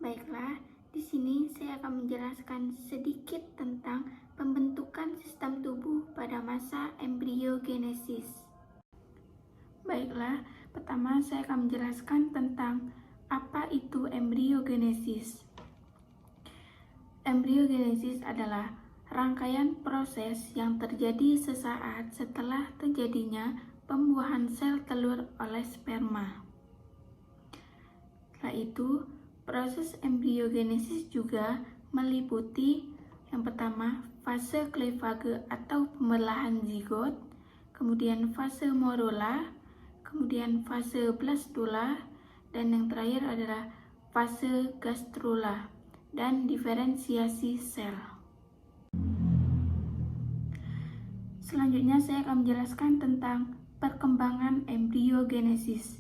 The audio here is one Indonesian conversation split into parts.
Baiklah, di sini saya akan menjelaskan sedikit tentang pembentukan sistem tubuh pada masa embriogenesis. Baiklah, pertama saya akan menjelaskan tentang apa itu embriogenesis. Embriogenesis adalah rangkaian proses yang terjadi sesaat setelah terjadinya pembuahan sel telur oleh sperma. Setelah itu, proses embriogenesis juga meliputi yang pertama fase cleavage atau pembelahan zigot, kemudian fase morula, kemudian fase blastula, dan yang terakhir adalah fase gastrula dan diferensiasi sel. Selanjutnya saya akan menjelaskan tentang perkembangan embriogenesis.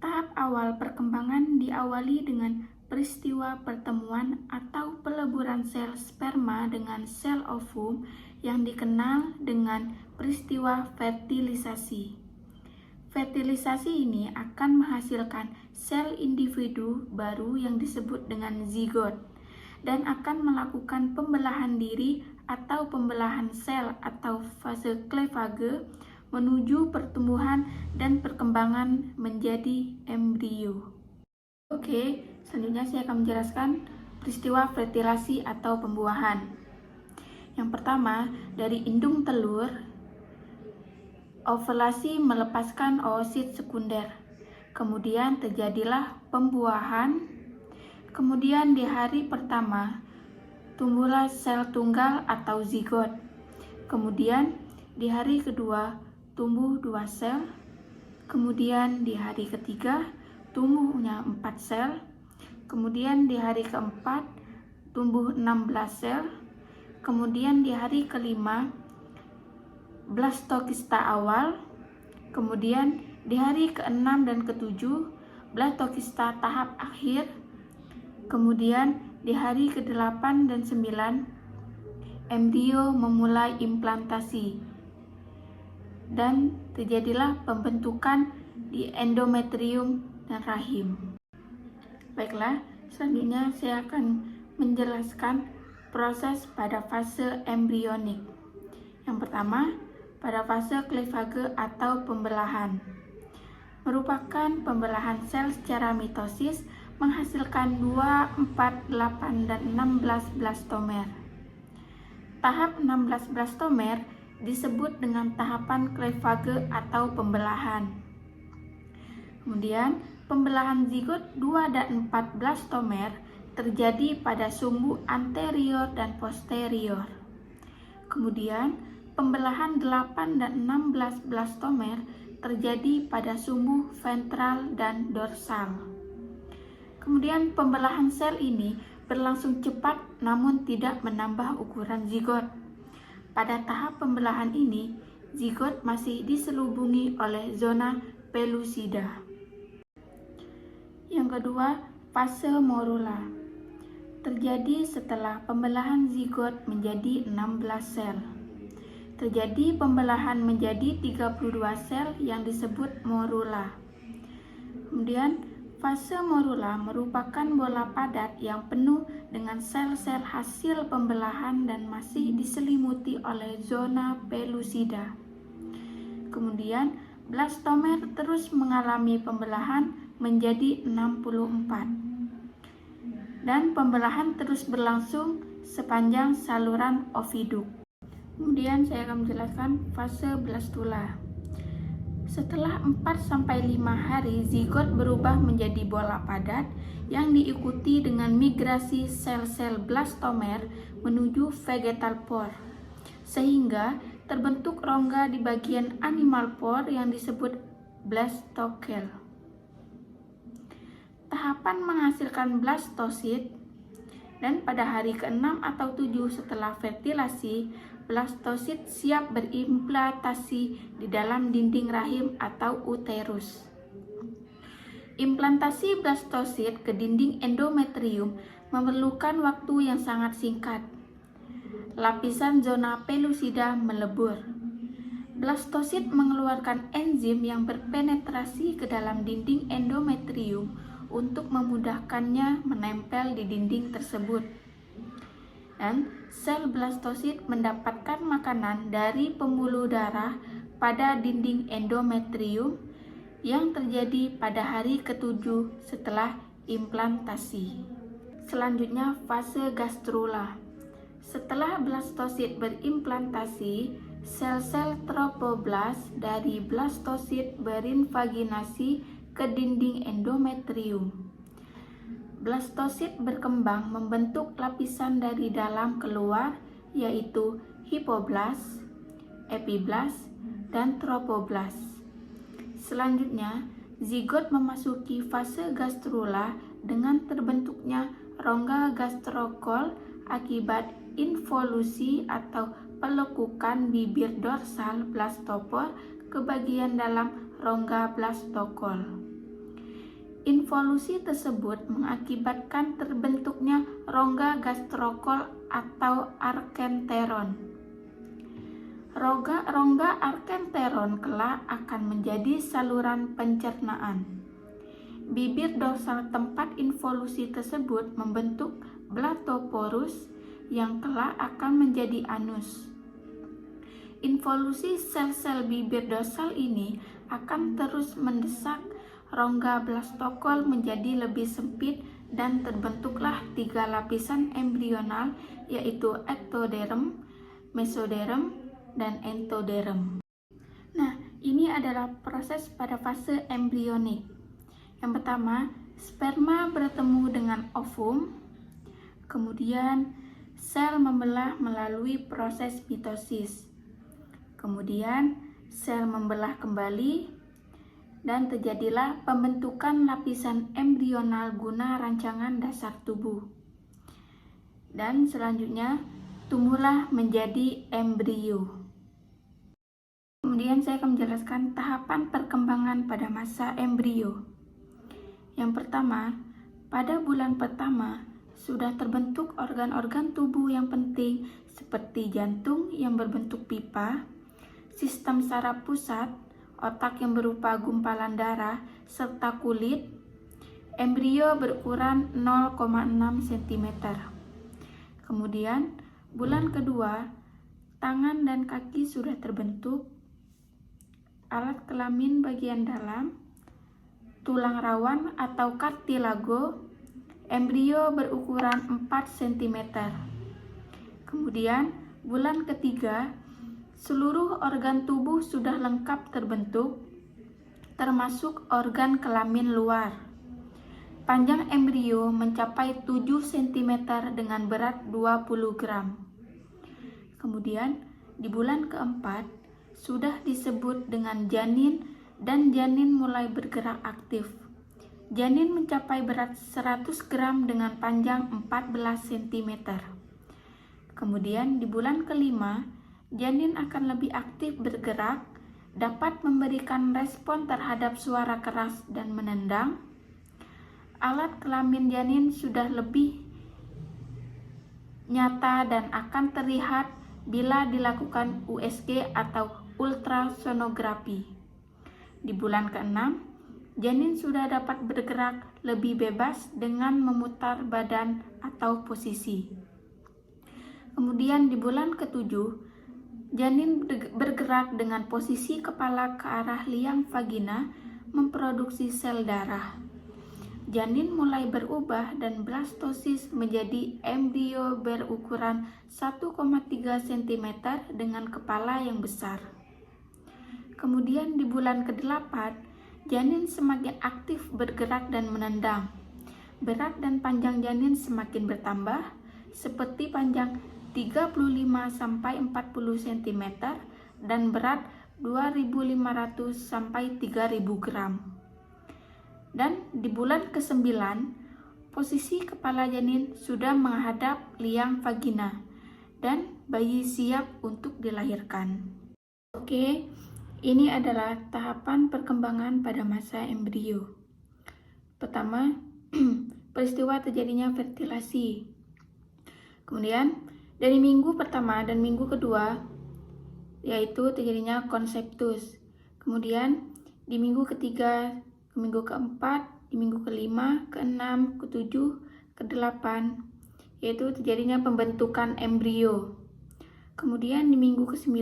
Tahap awal perkembangan diawali dengan peristiwa pertemuan atau peleburan sel sperma dengan sel ovum yang dikenal dengan peristiwa fertilisasi. Fertilisasi ini akan menghasilkan sel individu baru yang disebut dengan zigot dan akan melakukan pembelahan diri atau pembelahan sel atau fase cleavage menuju pertumbuhan dan perkembangan menjadi embrio. Oke, selanjutnya saya akan menjelaskan peristiwa fertilasi atau pembuahan. Yang pertama, dari indung telur, ovulasi melepaskan oosit sekunder. Kemudian terjadilah pembuahan. Kemudian di hari pertama, tumbuhlah sel tunggal atau zigot. Kemudian di hari kedua, tumbuh 2 sel, kemudian di hari ketiga tumbuhnya 4 sel, kemudian di hari keempat tumbuh 16 sel, kemudian di hari kelima blastokista awal, kemudian di hari ke-6 dan ke-7 blastokista tahap akhir, kemudian di hari ke-8 dan 9 embrio memulai implantasi dan terjadilah pembentukan di endometrium dan rahim. Baiklah, selanjutnya saya akan menjelaskan proses pada fase embrionik. Yang pertama, pada fase cleavage atau pembelahan. Merupakan pembelahan sel secara mitosis menghasilkan 2, 4, 8, dan 16 blastomer. Tahap 16 blastomer disebut dengan tahapan cleavage atau pembelahan. Kemudian, pembelahan zigot 2 dan 4 blastomer terjadi pada sumbu anterior dan posterior. Kemudian, pembelahan 8 dan 16 blastomer terjadi pada sumbu ventral dan dorsal. Kemudian, pembelahan sel ini berlangsung cepat namun tidak menambah ukuran zigot. Pada tahap pembelahan ini, zigot masih diselubungi oleh zona pellucida. Yang kedua, fase morula. Terjadi setelah pembelahan zigot menjadi 16 sel. Terjadi pembelahan menjadi 32 sel yang disebut morula. Kemudian, fase morula merupakan bola padat yang penuh dengan sel-sel hasil pembelahan dan masih diselimuti oleh zona pellucida. Kemudian, blastomer terus mengalami pembelahan menjadi 64. Dan pembelahan terus berlangsung sepanjang saluran oviduk. Kemudian saya akan menjelaskan fase blastula. Setelah 4-5 hari, zigot berubah menjadi bola padat yang diikuti dengan migrasi sel-sel blastomer menuju vegetal pore, sehingga terbentuk rongga di bagian animal pore yang disebut blastokel. Tahapan menghasilkan blastosit, dan pada hari ke-6 atau 7 setelah fertilasi, blastosit siap berimplantasi di dalam dinding rahim atau uterus. Implantasi blastosit ke dinding endometrium memerlukan waktu yang sangat singkat. Lapisan zona pellucida melebur. Blastosit mengeluarkan enzim yang berpenetrasi ke dalam dinding endometrium untuk memudahkannya menempel di dinding tersebut. Dan sel blastosit mendapatkan makanan dari pembuluh darah pada dinding endometrium yang terjadi pada hari ke-7 setelah implantasi. Selanjutnya, fase gastrula. Setelah blastosit berimplantasi, sel-sel trofoblast dari blastosit berinvaginasi ke dinding endometrium. Blastosit berkembang membentuk lapisan dari dalam keluar, yaitu hipoblast, epiblast, dan trofoblast. Selanjutnya, zigot memasuki fase gastrula dengan terbentuknya rongga gastrokol akibat involusi atau pelekukan bibir dorsal blastopor ke bagian dalam rongga blastokol. Involusi tersebut mengakibatkan terbentuknya rongga gastrokol atau arkenteron. Rongga arkenteron kelak akan menjadi saluran pencernaan. Bibir dorsal tempat involusi tersebut membentuk blatoporus yang kelak akan menjadi anus. Involusi sel-sel bibir dorsal ini akan terus mendesak rongga blastokol menjadi lebih sempit dan terbentuklah 3 lapisan embrional, yaitu ektoderm, mesoderm, dan entoderm. Nah, ini adalah proses pada fase embrionik. Yang pertama, sperma bertemu dengan ovum, kemudian sel membelah melalui proses mitosis. Kemudian sel membelah kembali dan terjadilah pembentukan lapisan embrional guna rancangan dasar tubuh. Dan selanjutnya tumbuhlah menjadi embrio. Kemudian saya akan menjelaskan tahapan perkembangan pada masa embrio. Yang pertama, pada bulan pertama sudah terbentuk organ-organ tubuh yang penting seperti jantung yang berbentuk pipa, sistem saraf pusat, otak yang berupa gumpalan darah, serta kulit. Embrio berukuran 0,6 cm. Kemudian, bulan kedua, tangan dan kaki sudah terbentuk, alat kelamin bagian dalam, tulang rawan atau kartilago. Embrio berukuran 4 cm. Kemudian, bulan ketiga, seluruh organ tubuh sudah lengkap terbentuk, termasuk organ kelamin luar. Panjang embrio mencapai 7 cm dengan berat 20 gram. Kemudian, di bulan keempat, sudah disebut dengan janin dan janin mulai bergerak aktif. Janin mencapai berat 100 gram dengan panjang 14 cm. Kemudian, di bulan kelima, janin akan lebih aktif bergerak, dapat memberikan respon terhadap suara keras dan menendang. Alat kelamin janin sudah lebih nyata dan akan terlihat bila dilakukan USG atau ultrasonografi. Di bulan ke-6, janin sudah dapat bergerak lebih bebas dengan memutar badan atau posisi. Kemudian di bulan ke-7, janin bergerak dengan posisi kepala ke arah liang vagina, memproduksi sel darah. Janin mulai berubah dan blastosis menjadi embrio berukuran 1,3 cm dengan kepala yang besar. Kemudian di bulan ke-8, janin semakin aktif bergerak dan menendang. Berat dan panjang janin semakin bertambah, seperti panjang 35 sampai 40 cm dan berat 2.500 sampai 3.000 gram. Dan di bulan ke-9, posisi kepala janin sudah menghadap liang vagina dan bayi siap untuk dilahirkan. Oke, ini adalah tahapan perkembangan pada masa embrio. Pertama, peristiwa terjadinya fertilasi. Kemudian, dari minggu pertama dan minggu kedua, yaitu terjadinya konseptus. Kemudian di minggu ketiga ke minggu keempat, di minggu ke-5, ke-6, ke-7, ke-8, yaitu terjadinya pembentukan embrio. Kemudian di minggu ke-9,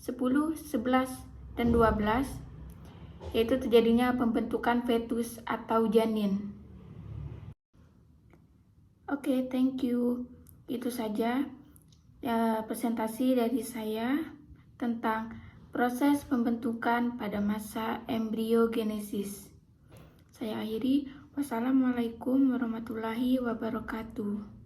10, 11, dan 12, yaitu terjadinya pembentukan fetus atau janin. Oke, thank you. Itu saja presentasi dari saya tentang proses pembentukan pada masa embriogenesis. Saya akhiri. Wassalamualaikum warahmatullahi wabarakatuh.